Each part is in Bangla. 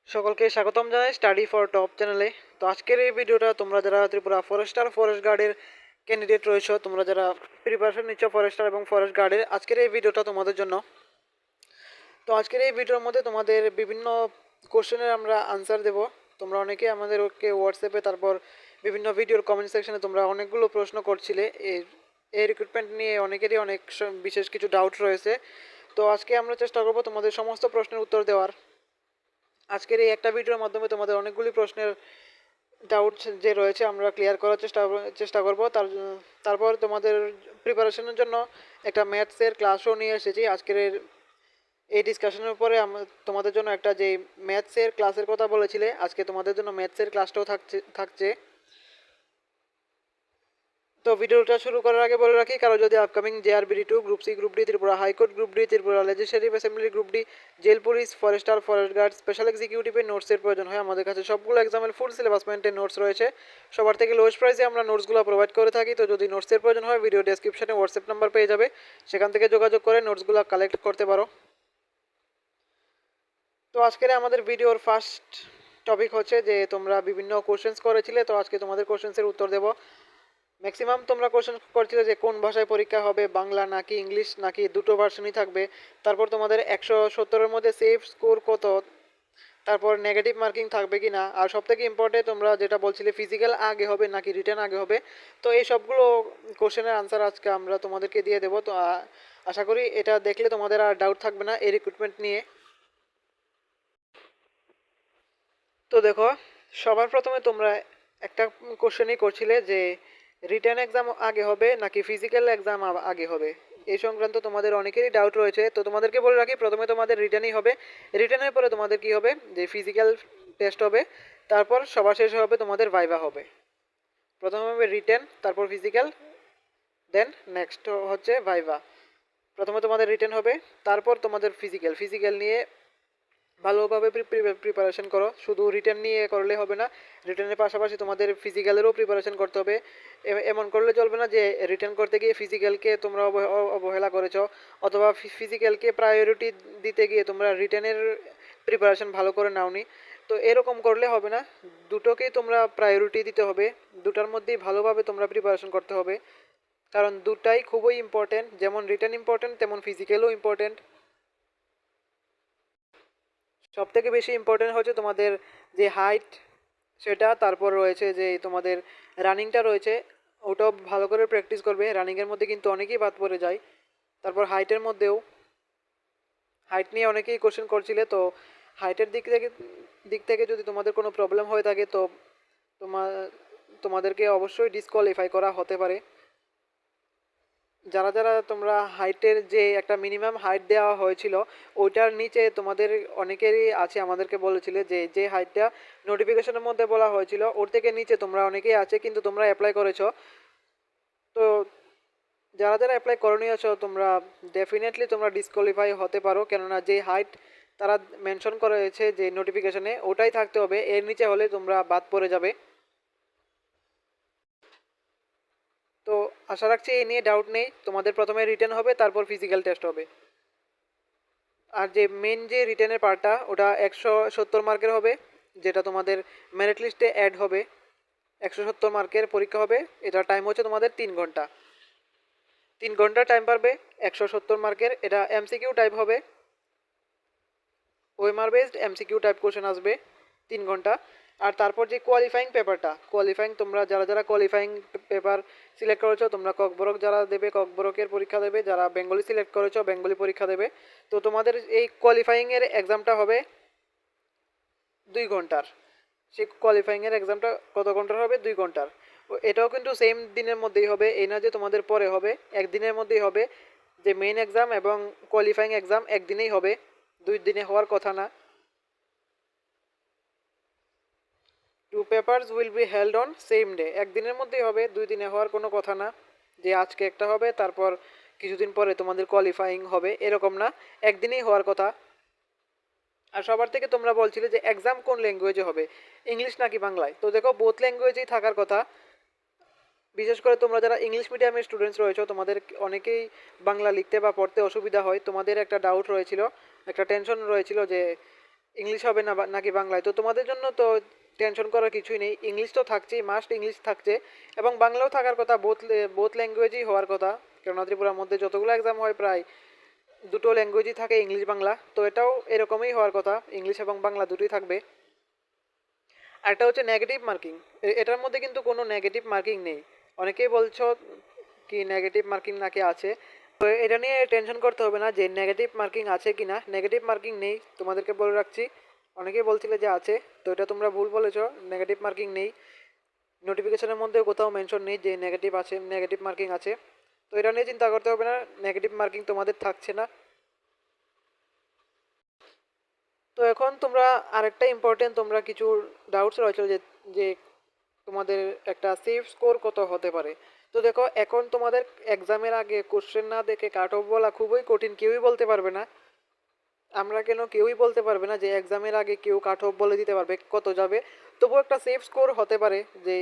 সকলকে স্বাগতম জানাই স্টাডি ফর টপ চ্যানেলে। তো আজকের এই ভিডিওটা তোমরা যারা ত্রিপুরা ফরেস্টার ফরেস্ট গার্ডের ক্যান্ডিডেট রয়েছে, তোমরা যারা প্রিপারেশন নিচ্ছ ফরেস্টার এবং ফরেস্ট গার্ডের, আজকের এই ভিডিওটা তোমাদের জন্য। তো আজকের এই ভিডিওর মধ্যে তোমাদের বিভিন্ন কোশ্চেনের আমরা আনসার দেব। তোমরা অনেকে আমাদেরকে হোয়াটসঅ্যাপে, তারপর বিভিন্ন ভিডিওর কমেন্ট সেকশনে তোমরা অনেকগুলো প্রশ্ন করছিলে। এই রিক্রুটমেন্ট নিয়ে অনেকেরই অনেক বিশেষ কিছু ডাউট রয়েছে। তো আজকে আমরা চেষ্টা করব তোমাদের সমস্ত প্রশ্নের উত্তর দেওয়ার। আজকের এই একটা ভিডিওর মাধ্যমে তোমাদের অনেকগুলি প্রশ্নের ডাউট যে রয়েছে আমরা ক্লিয়ার করার চেষ্টা করব। তারপর তোমাদের প্রিপারেশনের জন্য একটা ম্যাথসের ক্লাসও নিয়ে এসেছি। আজকের এই ডিসকাশনের পরে তোমাদের জন্য একটা যে ম্যাথসের ক্লাসের কথা বলেছিলে, আজকে তোমাদের জন্য ম্যাথসের ক্লাসটাও থাকছে। তো ভিডিওটা শুরু করার আগে বলে রাখি, কারো যদি upcoming JRBD2, group C, group D, Tripura high court group D, Tripura legislative assembly group D, jail police, forester, forest guard, special এক্সিকিউটিভের নোটসের প্রয়োজন হয়, আমাদের কাছে সবগুলো এক্সামের ফুল সিলেবাস মেন্টেন নোটস রয়েছে। সবার থেকে লোয়েস্ট প্রাইসে আমরা নোটসগুলো প্রোভাইড করে থাকি। তো যদি নোটসের প্রয়োজন হয়, ভিডিও ডেসক্রিপশনে হোয়াটসঅ্যাপ নাম্বার পেয়ে যাবে, সেখান থেকে যোগাযোগ করে নোটসগুলো কালেক্ট করতে পারো। তো আজকের আমাদের ভিডিওর ফার্স্ট টপিক হচ্ছে যে তোমরা বিভিন্ন কোশ্চেন্স করেছিলে, তো আজকে তোমাদের কোশ্চেন্সের উত্তর দেবো। ম্যাক্সিমাম তোমরা কোশ্চেন করছিলে যে কোন ভাষায় পরীক্ষা হবে, বাংলা নাকি ইংলিশ নাকি দুটো ভার্সনই থাকবে, তারপর তোমাদের 170-এর মধ্যে সেফ স্কোর কত, তারপর নেগেটিভ মার্কিং থাকবে কি না, আর সবথেকে ইম্পর্টেন্ট তোমরা যেটা বলছিলে ফিজিক্যাল আগে হবে নাকি রিটেন আগে হবে। তো এই সবগুলো কোশ্চেনের আনসার আজকে আমরা তোমাদেরকে দিয়ে দেবো। তো আশা করি এটা দেখলে তোমাদের আর ডাউট থাকবে না এই রিক্রুটমেন্ট নিয়ে। তো দেখো, সবার প্রথমে তোমরা একটা কোশ্চেনই করছিলে যে রিটেন এক্সাম আগে হবে নাকি ফিজিক্যাল এক্সাম আগে হবে। এই সংক্রান্ত তোমাদের অনেকেরই ডাউট রয়েছে। তো তোমাদেরকে বলে রাখি, প্রথমে তোমাদের রিটেনই হবে। রিটেনের পরে তোমাদের কি হবে, যে ফিজিক্যাল টেস্ট হবে, তারপর সবার শেষে হবে তোমাদের ভাইভা হবে। প্রথমে হবে রিটেন, তারপর ফিজিক্যাল, দেন নেক্সট হচ্ছে ভাইভা। প্রথমে তোমাদের রিটেন হবে, তারপর তোমাদের ফিজিক্যাল। ফিজিক্যাল নিয়ে ভালোভাবে প্রিপারেশন করো, শুধু রিটেন নিয়ে করলে হবে না, রিটেনের পাশাপাশি তোমাদের ফিজিক্যালেরও প্রিপারেশন করতে হবে। এমন করলে চলবে না যে রিটেন করতে গিয়ে ফিজিক্যালকে তোমরা অবহেলা করেছো, অথবা ফিজিক্যালকে প্রায়োরিটি দিতে গিয়ে তোমরা রিটেনের প্রিপারেশন ভালো করে নাওনি। তো এরকম করলে হবে না, দুটোকেই তোমরা প্রায়োরিটি দিতে হবে, দুটার মধ্যেই ভালোভাবে তোমরা প্রিপারেশন করতে হবে, কারণ দুটাই খুবই ইম্পর্টেন্ট। যেমন রিটেন ইম্পর্টেন্ট, তেমন ফিজিক্যালও ইম্পর্টেন্ট। সব থেকে বেশি ইম্পর্টেন্ট হচ্ছে তোমাদের যে হাইট সেটা, তারপর রয়েছে যে তোমাদের রানিংটা রয়েছে, ওটাও ভালো করে প্র্যাকটিস করবে। রানিংয়ের মধ্যে কিন্তু অনেকেই বাদ পড়ে যায়। তারপর হাইটের মধ্যেও, হাইট নিয়ে অনেকেই কোশ্চেন করছিলে। তো হাইটের দিক থেকে যদি তোমাদের কোনো প্রবলেম হয়ে থাকে, তো তোমার তোমাদেরকে অবশ্যই ডিসকোয়ালিফাই করা হতে পারে। যারা যারা তোমরা হাইটের যে একটা মিনিমাম হাইট দেওয়া হয়েছিল, ওইটার নিচে তোমাদের অনেকেরই আছে, আমাদেরকে বলেছিলে যে যে হাইটটা নোটিফিকেশনের মধ্যে বলা হয়েছিল ওর থেকে নিচে তোমরা অনেকেই আছে, কিন্তু তোমরা অ্যাপ্লাই করেছো। তো যারা যারা অ্যাপ্লাই করনি আছো, তোমরা ডেফিনেটলি তোমরা ডিসকোয়ালিফাই হতে পারো, কেননা যে হাইট তারা মেনশন করেছে যে নোটিফিকেশনে, ওটাই থাকতে হবে, এর নিচে হলে তোমরা বাদ পড়ে যাবে। তো আশা রাখছি এই নিয়ে ডাউট নেই। তোমাদের প্রথমে রিটেন হবে, তারপর ফিজিক্যাল টেস্ট হবে। আর যে মেন যে রিটেনের পার্টটা, ওটা 170 মার্কের হবে, যেটা তোমাদের মেরিট লিস্টে অ্যাড হবে। 170 মার্কের পরীক্ষা হবে, এটা টাইম হচ্ছে তোমাদের 3 ঘন্টা। 3 ঘন্টা টাইম পারবে, 170 মার্কের। এটা MCQ টাইপ হবে, OMR based MCQ type question আসবে 3 ঘন্টা। আর তারপর যে কোয়ালিফাইং পেপারটা, তোমরা যারা যারা কোয়ালিফাইং পেপার সিলেক্ট করেছো, তোমরা ককবরক যারা দেবে ককবরকের পরীক্ষা দেবে, যারা বেঙ্গলি সিলেক্ট করেছো বেঙ্গলি পরীক্ষা দেবে। তো তোমাদের এই কোয়ালিফাইংয়ের এক্সামটা হবে 2 ঘন্টার। সেই কোয়ালিফাইংয়ের এক্সামটা কত ঘন্টার হবে, 2 ঘন্টার। এটাও কিন্তু সেম দিনের মধ্যেই হবে, এই না যে তোমাদের পরে হবে, একদিনের মধ্যেই হবে। যে মেইন এক্সাম এবং কোয়ালিফাইং এক্সাম একদিনেই হবে, 2 দিনে হওয়ার কথা না। 2 papers will be held on same day, একদিনের মধ্যেই হবে, 2 দিনে হওয়ার কোনো কথা না, যে আজকে একটা হবে তারপর কিছুদিন পরে তোমাদের কোয়ালিফাইং হবে, এরকম না, একদিনেই হওয়ার কথা। আর সবার থেকে তোমরা বলছিলে যে এক্সাম কোন ল্যাঙ্গুয়েজে হবে, ইংলিশ নাকি বাংলায়। তো দেখো, বোথ ল্যাঙ্গুয়েজেই থাকার কথা। বিশেষ করে তোমরা যারা ইংলিশ মিডিয়ামের স্টুডেন্টস রয়েছো, তোমাদের অনেকেই বাংলা লিখতে বা পড়তে অসুবিধা হয়, তোমাদের একটা ডাউট রয়েছিল, একটা টেনশন রয়েছিল যে ইংলিশ হবে না নাকি বাংলায়। তো তোমাদের জন্য তো টেনশন করার কিছুই নেই, ইংলিশ তো থাকছেই, মাস্ট ইংলিশ থাকছে, এবং বাংলাও থাকার কথা, বোথ ল্যাঙ্গুয়েজই হওয়ার কথা। কেননা ত্রিপুরার মধ্যে যতগুলো এক্সাম হয় প্রায় দুটো ল্যাঙ্গুয়েজই থাকে, ইংলিশ বাংলা, তো এটাও এরকমই হওয়ার কথা, ইংলিশ এবং বাংলা দুটোই থাকবে। আরেকটা হচ্ছে নেগেটিভ মার্কিং। এটার মধ্যে কিন্তু কোনো নেগেটিভ মার্কিং নেই। অনেকেই বলছো কি নেগেটিভ মার্কিং নাকি আছে, তো এটা নিয়ে টেনশন করতে হবে না যে নেগেটিভ মার্কিং আছে কি না। নেগেটিভ মার্কিং নেই, তোমাদেরকে বলে রাখছি। অনেকেই বলছিলে যে আছে, তো এটা তোমরা ভুল বলেছো, নেগেটিভ মার্কিং নেই। নোটিফিকেশনের মধ্যে কোথাও মেনশন নেই যে নেগেটিভ আছে, নেগেটিভ মার্কিং আছে। তো এটা নিয়ে চিন্তা করতে হবে না, নেগেটিভ মার্কিং তোমাদের থাকছে না। তো এখন তোমরা আরেকটা ইম্পর্টেন্ট, তোমরা কিছু ডাউটস রয়েছে যে যে তোমাদের একটা সেফ স্কোর কত হতে পারে। তো দেখো, এখন তোমাদের এক্সামের আগে কোশ্চেন না দেখে কাট অফ বলা খুবই কঠিন, কেউই বলতে পারবে না। আমরা কেন, কেউই বলতে পারবে না যে এক্সামের আগে কেউ কাট অফ বলে দিতে পারবে কত যাবে। তবু একটা সেফ স্কোর হতে পারে যে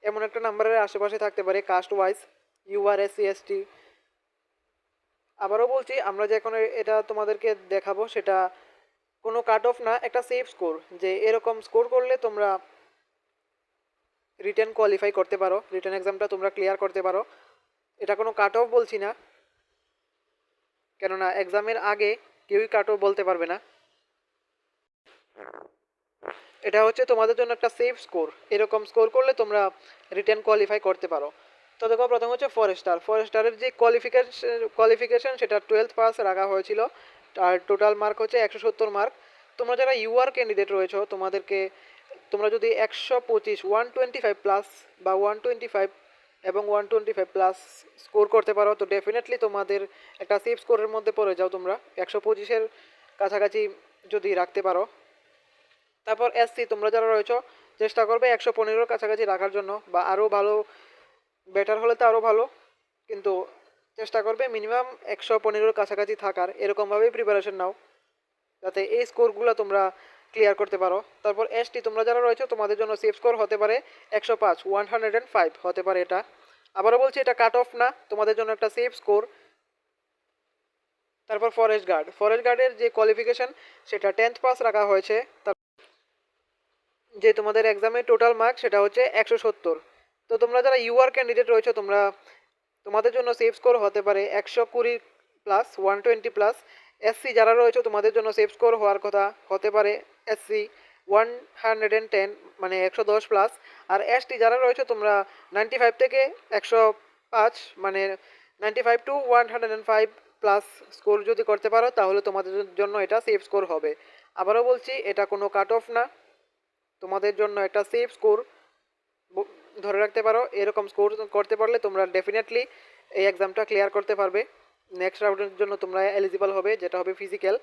এমন একটা নাম্বারের আশেপাশে থাকতে পারে caste wise, UR, SC, ST. আবারও বলছি, আমরা যে এখন এটা তোমাদেরকে দেখাবো সেটা কোনো কাট অফ না, একটা সেফ স্কোর, যে এরকম স্কোর করলে তোমরা রিটেন কোয়ালিফাই করতে পারো, রিটেন এক্সামটা তোমরা ক্লিয়ার করতে পারো। এটা কোনো কাট অফ বলছি না, কেননা এক্সামের আগে কেউই কাট অফ বলতে পারবে না। এটা হচ্ছে তোমাদের জন্য একটা সেফ স্কোর, এরকম স্কোর করলে তোমরা রিটেন কোয়ালিফাই করতে পারো। তো দেখো, প্রথম হচ্ছে ফরেস্টারের যে কোয়ালিফিকেশন সেটা 12th পাস রাখা হয়েছিল, আর টোটাল মার্ক হচ্ছে 170 মার্ক। তোমরা যারা ইউআর ক্যান্ডিডেট রয়েছো, তোমরা যদি 125 125 প্লাস বা 125 এবং 125 প্লাস স্কোর করতে পারো, তো ডেফিনেটলি তোমাদের একটা সেফ স্কোরের মধ্যে পড়ে যাও তোমরা, 125-এর কাছাকাছি যদি রাখতে পারো। তারপর এসসি তোমরা যারা রয়েছো, চেষ্টা করবে 115-এর কাছাকাছি রাখার জন্য, বা আরও ভালো, বেটার হলে তো আরও ভালো, কিন্তু চেষ্টা করবে মিনিমাম 115-এর কাছাকাছি থাকার, এরকমভাবেই প্রিপারেশন নাও যাতে এই স্কোরগুলো তোমরা ক্লিয়ার করতে পারো। তারপর এসটি তোমরা যারা রয়েছে, তোমাদের জন্য সেফ স্কোর হতে পারে 105 105 হতে পারে এটা। আবারও বলছি, এটা কাট অফ না, তোমাদের জন্য একটা সেফ স্কোর। তারপর ফরেস্ট গার্ডের যে কোয়ালিফিকেশন সেটা 10th পাস রাখা হয়েছে। যে তোমাদের এক্সামের টোটাল মার্ক সেটা হচ্ছে 170। তো তোমরা যারা ইউআর ক্যান্ডিডেট রয়েছে, তোমাদের জন্য সেফ স্কোর হতে পারে 120 প্লাস 120 প্লাস। এসসি যারা রয়েছে, তোমাদের জন্য সেফ স্কোর হওয়ার কথা হতে পারে এসসি 110, মানে 110 প্লাস। আর এসটি যারা রয়েছে, তোমরা 95 থেকে 105, মানে 95 টু 105 প্লাস স্কোর যদি করতে পারো, তাহলে তোমাদের জন্য এটা সেফ স্কোর হবে। আবারও বলছি, এটা কোনো কাট অফ না, তোমাদের জন্য একটা সেফ স্কোর ধরে রাখতে পারো। এরকম স্কোর করতে পারলে তোমরা ডেফিনেটলি এই এক্সামটা ক্লিয়ার করতে পারবে, নেক্সট রাউন্ডের জন্য তোমরা এলিজিবল হবে, যেটা হবে ফিজিক্যাল।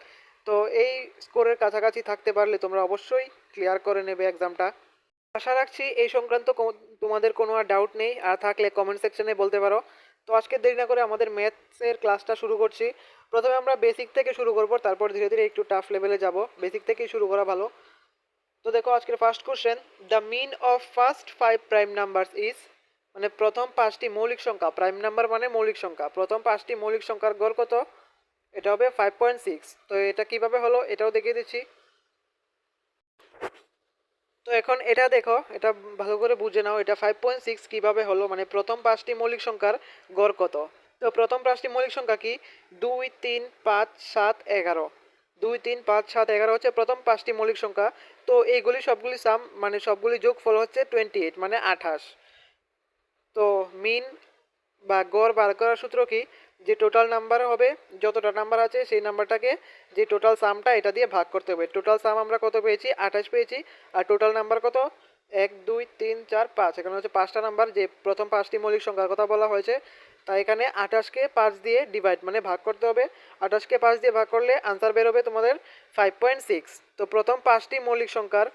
তো এই স্কোরের কাছাকাছি থাকতে পারলে তোমরা অবশ্যই ক্লিয়ার করে নেবে এক্সামটা। আশা রাখছি এই সংক্রান্ত তোমাদের কোনো আর ডাউট নেই, আর থাকলে কমেন্ট সেকশনে বলতে পারো। তো আজকে দেরি না করে আমাদের ম্যাথসের ক্লাসটা শুরু করছি। প্রথমে আমরা বেসিক থেকে শুরু করব, তারপর ধীরে ধীরে একটু টাফ লেভেলে যাব, বেসিক থেকেই শুরু করা ভালো। তো দেখো, আজকের first question, the mean of first 5 prime numbers is, মানে প্রথম 5টি মৌলিক সংখ্যা, প্রাইম নাম্বার মানে মৌলিক সংখ্যা, প্রথম 5টি মৌলিক সংখ্যার গড় কত? এটা হবে 5.6। তো এটা কিভাবে হলো এটাও দেখিয়ে দিচ্ছি। তো এখন এটা দেখো, এটা ভালো করে বুঝে নাও, এটা 5.6 কিভাবে হলো, মানে প্রথম 5টি মৌলিক সংখ্যার গড় কত। তো প্রথম 5টি মৌলিক সংখ্যা কি? 2 3 5 7 11। 2 3 5 7 11 হচ্ছে প্রথম 5টি মৌলিক সংখ্যা। তো এইগুলি সবগুলি সাম, মানে সবগুলি যোগফল হচ্ছে 28, মানে 28। তো মিন বা গড় বার করার সূত্র কি? যে টোটাল নাম্বার হবে, যতটা নাম্বার আছে সেই নাম্বারটাকে, যে টোটাল সামটা এটা দিয়ে ভাগ করতে হবে। টোটাল সাম আমরা কত পেয়েছি? 28 পেয়েছি। আর টোটাল নাম্বার কত? 1 2 3 4 5। এখানে হচ্ছে 5টা নাম্বার, যে প্রথম 5টি মৌলিক সংখ্যার কথা বলা হয়েছে। তাই এখানে 28কে 5 দিয়ে ডিভাইড, মানে ভাগ করতে হবে। 28কে 5 দিয়ে ভাগ করলে আনসার বেরোবে তোমাদের 5.6। তো প্রথম 5টি মৌলিক সংখ্যার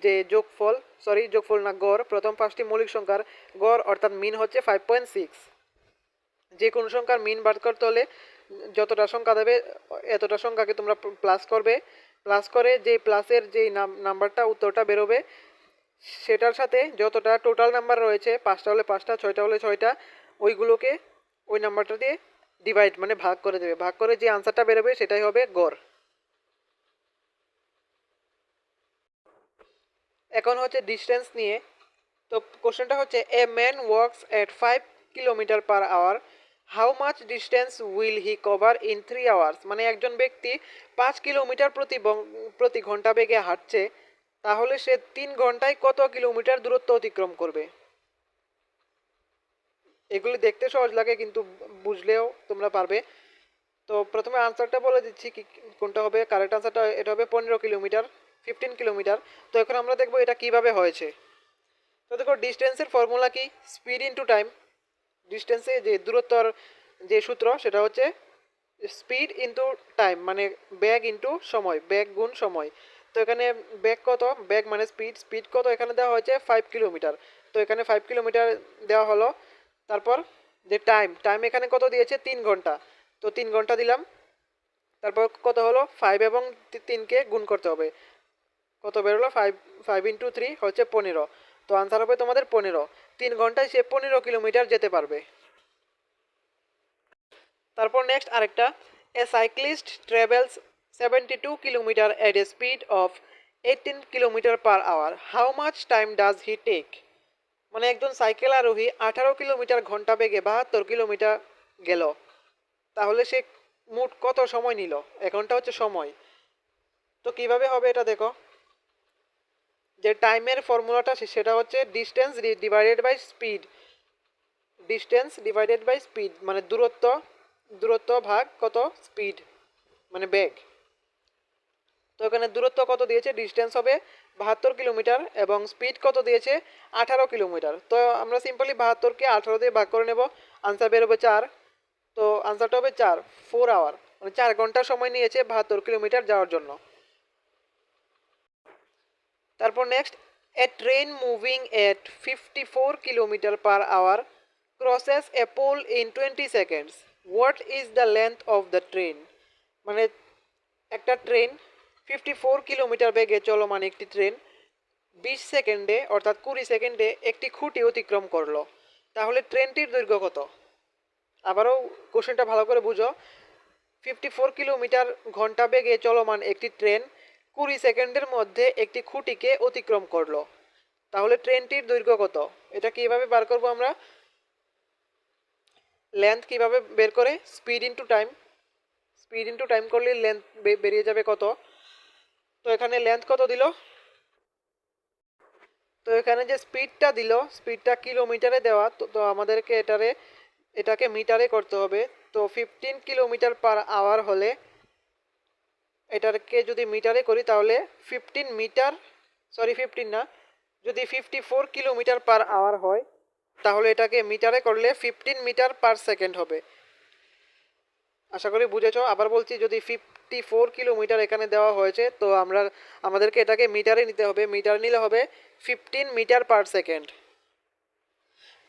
যে যোগফল না গড়, প্রথম 5টি মৌলিক সংখ্যার গড় অর্থাৎ মিন হচ্ছে 5.6। যে কোনো সংখ্যার মিন বার করতে হলে যতটা সংখ্যা দেবে, এতটা সংখ্যাকে তোমরা প্লাস করবে। প্লাস করে যে প্লাসের যেই নাম্বারটা উত্তরটা বেরোবে, সেটার সাথে যতটা টোটাল নাম্বার রয়েছে, 5টা হলে 5টা, 6টা হলে 6টা, ওইগুলোকে ওই নাম্বারটা দিয়ে ডিভাইড, মানে ভাগ করে দেবে। ভাগ করে যে আনসারটা বেরোবে সেটাই হবে গড়। এখন হচ্ছে ডিস্টেন্স নিয়ে। তো কোশ্চেনটা হচ্ছে a man works at 5 kilometre per hour, how much distance will he cover in 3 hours. মানে একজন ব্যক্তি 5 কিলোমিটার প্রতি ঘন্টা বেগে হাঁটছে, তাহলে সে 3 ঘন্টায় কত কিলোমিটার দূরত্ব অতিক্রম করবে। এগুলি দেখতে সহজ লাগে কিন্তু বুঝলেও তোমরা পারবে। তো প্রথমে আনসারটা বলে দিচ্ছি কি কোনটা হবে। কারেক্ট আনসারটা এটা হবে 15 কিলোমিটার, 15 কিলোমিটার। তো এখন আমরা দেখবো এটা কিভাবে হয়েছে। তো দেখো ডিস্টেন্সের ফর্মুলা কি, স্পিড ইন্টু টাইম। ডিস্টেন্সে যে দূরত্বর যে সূত্র সেটা হচ্ছে স্পিড ইন্টু টাইম, মানে বেগ ইন্টু সময়, বেগ গুণ সময়। তো এখানে বেগ কত, বেগ মানে স্পিড, স্পিড কত এখানে দেওয়া হয়েছে 5 কিলোমিটার। তো এখানে 5 কিলোমিটার দেওয়া হলো। তারপর যে টাইম, টাইম এখানে কত দিয়েছে 3 ঘন্টা, তো 3 ঘন্টা দিলাম। তারপর কত হলো 5 এবং 3কে গুণ করতে হবে, কত বেরোলো 5, 5 × 3 হচ্ছে 15। তো আনসার হবে তোমাদের 15। 3 ঘন্টায় সে 15 কিলোমিটার যেতে পারবে। তারপর নেক্সট আরেকটা, a cyclist travels 72 kilometre at a speed of 18 kilometre per hour, how much time does he take. মানে একজন সাইকেল আরোহী 18 কিলোমিটার ঘন্টা বেগে 72 কিলোমিটার গেল, তাহলে সে মোট কত সময় নিল। এখনটা হচ্ছে সময়। তো কিভাবে হবে এটা দেখো, যে টাইমের ফর্মুলাটা সেটা হচ্ছে distance divided by speed. Distance divided by speed মানে দূরত্ব, দূরত্ব ভাগ কত স্পিড মানে বেগ। তো এখানে দূরত্ব কত দিয়েছে, ডিস্টেন্স হবে 72 কিলোমিটার এবং স্পিড কত দিয়েছে 18 কিলোমিটার। তো আমরা সিম্পলি 72কে 18 দিয়ে ভাগ করে নেব, আনসার বেরোবে 4। তো আনসারটা হবে 4 আওয়ার, মানে 4 ঘন্টা সময় নিয়েছে 72 কিলোমিটার যাওয়ার জন্য। তারপর next, a train moving at 54 kilometre per hour crosses a pole in 20 seconds, what is the length of the train. মানে একটা ট্রেন 54 কিলোমিটার বেগে চলমান একটি ট্রেন 20 সেকেন্ডে অর্থাৎ 20 সেকেন্ডে একটি খুঁটি অতিক্রম করলো, তাহলে ট্রেনটির দৈর্ঘ্য কত। আবারও কোশ্চেনটা ভালো করে বুঝো, 54 কিলোমিটার ঘন্টা বেগে চলমান একটি ট্রেন 20 সেকেন্ডের মধ্যে একটি খুঁটিকে অতিক্রম করলো, তাহলে ট্রেনটির দৈর্ঘ্য কত। এটা কিভাবে বার করবো আমরা, লেন্থ কিভাবে বের করে, speed into time, speed into time করলে লেন্থ বেরিয়ে যাবে কত। তো এখানে লেন্থ কত দিল, তো এখানে যে স্পিডটা দিল স্পিডটা কিলোমিটারে দেওয়া, তো আমাদেরকে এটাকে মিটারে করতে হবে। তো 15 কিলোমিটার/আওয়ার হলে এটাকে যদি মিটারে করি তাহলে 15 মিটার, সরি 15 না, যদি 54 কিলোমিটার/আওয়ার হয় তাহলে এটাকে মিটারে করলে 15 মিটার/সেকেন্ড হবে। আশা করি বুঝেছো। আবার বলছি, যদি 54 কিলোমিটার এখানে দেওয়া হয়েছে তো আমাদেরকে এটাকে মিটারে নিতে হবে, মিটারে নিলে হবে 15 মিটার/সেকেন্ড।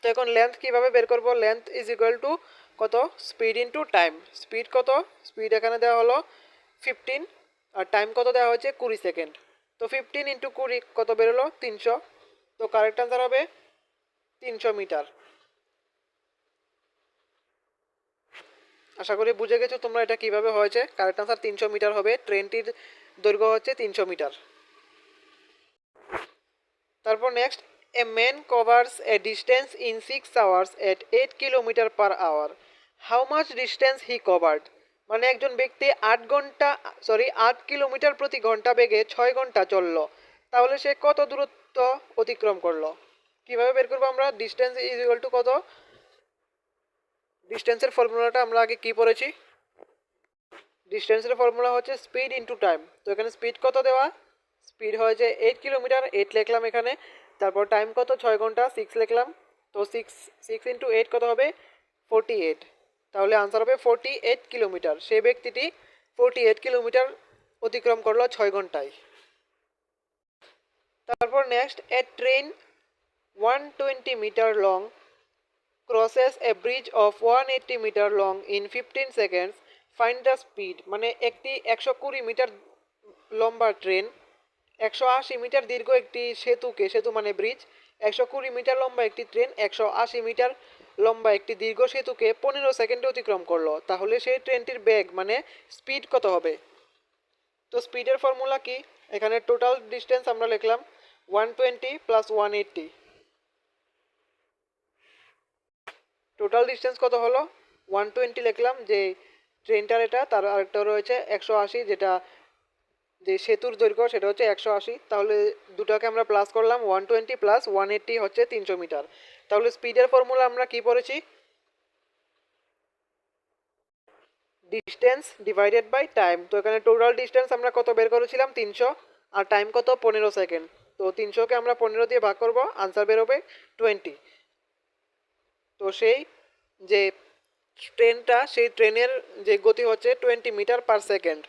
তো এখন লেন্থ কিভাবে বের করব, লেন্থ ইজ ইকুয়াল টু কত, স্পিড ইন্টু টাইম। স্পিড কত, স্পিড এখানে দেওয়া হলো 15 আর টাইম কত দেওয়া হয়েছে 20 সেকেন্ড। তো 15 × 20 কত বেরোলো 300। তো কারেক্ট আনসার হবে 300 মিটার। আশা করি বুঝে গেছো তোমরা এটা কিভাবে হয়েছে। কারেক্ট আনসার 300 মিটার হবে, ট্রেনটির দৈর্ঘ্য হচ্ছে 300 মিটার। তারপর next, a man covers a distance in 6 hours at 8 kilometre per hour, how much distance he covered. মানে একজন ব্যক্তি 8 কিলোমিটার প্রতি ঘন্টা বেগে 6 ঘন্টা চললো, তাহলে সে কত দূরত্ব অতিক্রম করলো। কিভাবে বের করবো আমরা, ডিস্টেন্স ইজ ইকুয়াল টু কত, ডিস্টেন্সের ফর্মুলাটা আমরা আগে কি পড়েছি, ডিস্টেন্সের ফর্মুলা হচ্ছে স্পিড ইন্টু টাইম। তো এখানে স্পিড কত দেওয়া, স্পিড হয়েছে 8 কিলোমিটার, 8 লিখলাম এখানে। তারপর টাইম কত 6 ঘন্টা, 6 লিখলাম। তো 6 × 8 কত হবে 48। তাহলে আনসার হবে 48 কিলোমিটার। সেই ব্যক্তিটি 48 কিলোমিটার অতিক্রম করলো 6 ঘন্টায়। তারপর next, a train 120 metre long crosses a bridge of 180 metre long in 15 seconds, find the speed। মানে একটি 120 মিটার লম্বা ট্রেন 180 মিটার দীর্ঘ একটি সেতু মানে ব্রিজ, 120 মিটার লম্বা একটি ট্রেন 180 মিটার লম্বা একটি দীর্ঘ সেতুকে 15 সেকেন্ডে অতিক্রম করলো, তাহলে সেই ট্রেনটির বেগ মানে স্পিড কত হবে। তো স্পিডের ফর্মুলা কি, এখানে টোটাল ডিস্টেন্স আমরা লিখলাম, 120 প্লাস 180। টোটাল ডিস্টেন্স কত হলো? 120 লিখলাম যে ট্রেনটার এটা, তার আরেকটা রয়েছে 180, যেটা যে সেতুর দৈর্ঘ্য সেটা হচ্ছে 180। তাহলে দুটাকে আমরা প্লাস করলাম, 120 প্লাস 180 হচ্ছে 300 মিটার। তাহলে স্পিডের ফর্মুলা আমরা কি পড়েছি? Distance divided by time. তো এখানে টোটাল ডিস্টেন্স আমরা কত বের করেছিলাম? 300, আর টাইম কত? 15 সেকেন্ড। তো 300কে আমরা 15 দিয়ে ভাগ করব, আনসার বেরোবে 20। তো সেই যে ট্রেনটা, সেই ট্রেনের যে গতি হচ্ছে 20 মিটার পার সেকেন্ড।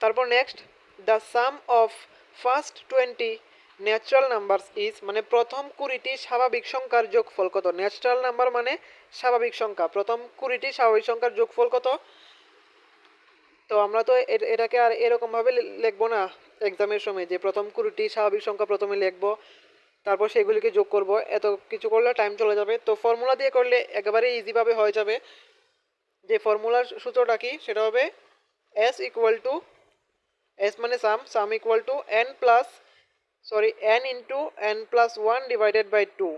তারপর next, the some of first 20 natural numbers is, মানে প্রথম 20টি স্বাভাবিক সংখ্যার যোগফল কত? ন্যাচারাল নাম্বার মানে স্বাভাবিক সংখ্যা, প্রথম 20টি স্বাভাবিক সংখ্যার যোগফল কত? তো আমরা তো এটাকে আর এরকমভাবে লিখবো না এক্সামের সময়, যে প্রথম 20টি স্বাভাবিক সংখ্যা প্রথমে লিখবো, তারপর সেগুলিকে যোগ করব। এত কিছু করলে টাইম চলে যাবে। তো ফর্মুলা দিয়ে করলে একেবারে ইজিভাবে হয়ে যাবে। যে ফর্মুলার সূত্রটা কি? সেটা হবে এস ইকুয়াল টু, এস মানে sum equal to n into n plus 1 divided by 2,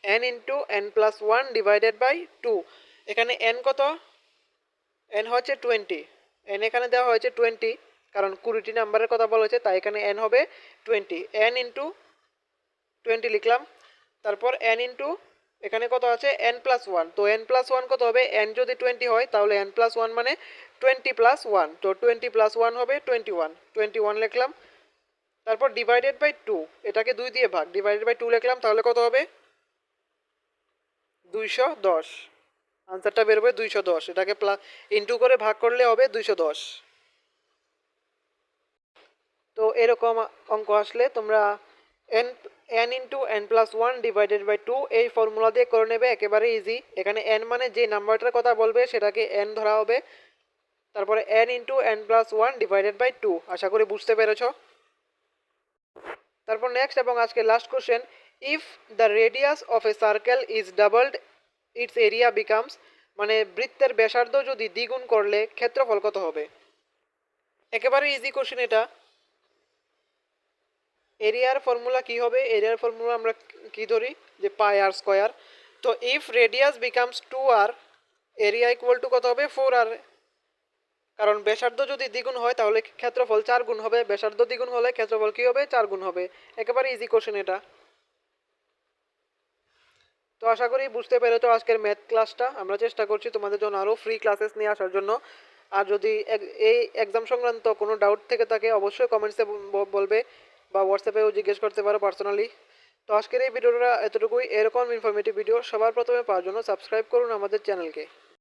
n into n plus 1 divided by 2। এখানে n কত? n হচ্ছে 20, n এখানে দেওয়া হয়েছে 20, কারণ 20টি নাম্বারের কথা বলা হয়েছে, তাই এখানে n হবে 20। n ইন্টু 20 লিখলাম। তারপর n ইন্টু এখানে কত আছে? n plus 1। তো n প্লাস 1 কত হবে? n যদি 20 হয় তাহলে n প্লাস 1 মানে 20 প্লাস 1। তো 20 প্লাস 1 হবে 21 লিখলাম। তারপর ডিভাইডেড বাই 2, এটাকে 2 দিয়ে ভাগ, ডিভাইডেড বাই 2 লিখলাম। তাহলে কত হবে? 210। আনসারটা বেরোবে 210। এটাকে ইন্টু করে ভাগ করলে হবে 210। তো এরকম অঙ্ক আসলে তোমরা n into n plus 1 divided by 2 এই ফর্মুলা দিয়ে করে নেবে, একেবারে ইজি। এখানে n মানে যে নাম্বারটার কথা বলবে সেটাকে n ধরা হবে, তারপরে n into n plus 1 divided by 2। আশা করি বুঝতে পেরেছ। তারপর নেক্সট এবং আজকে last question, if the radius of a circle is doubled its area becomes, মানে বৃত্তের ব্যাসার্ধ যদি দ্বিগুণ করলে ক্ষেত্রফল কত হবে? একেবারে ইজি কোশ্চেন এটা। এরিয়ার ফর্মুলা কি হবে? এরিয়ার ফর্মুলা আমরা কি ধরি? যে পাই আর স্কয়ার। তো if radius becomes 2r, area equal to কত হবে? 4r। কারণ ব্যাসার্ধ যদি দ্বিগুণ হয় তাহলে ক্ষেত্রফল 4 গুণ হবে, ব্যাসার্ধ দ্বিগুণ হলে ক্ষেত্রফল কি হবে? 4 গুণ হবে। একেবারে ইজি কোশ্চেন এটা। তো আশা করি বুঝতে পেরেছো আজকের ম্যাথ ক্লাসটা। আমরা চেষ্টা করছি তোমাদের জন্য আরও ফ্রি ক্লাসেস নিয়ে আসার জন্য। আর যদি এই এক্সাম সংক্রান্ত কোনো ডাউট থেকে থাকে অবশ্যই কমেন্টসে বলবে, বা হোয়াটসঅ্যাপেও জিজ্ঞেস করতে পারো পার্সোনালি। তো আজকের এই ভিডিওটা এতটুকুই। এরকম ইনফরমেটিভ ভিডিও সবার প্রথমে পাওয়ার জন্য সাবস্ক্রাইব করুন আমাদের চ্যানেলকে।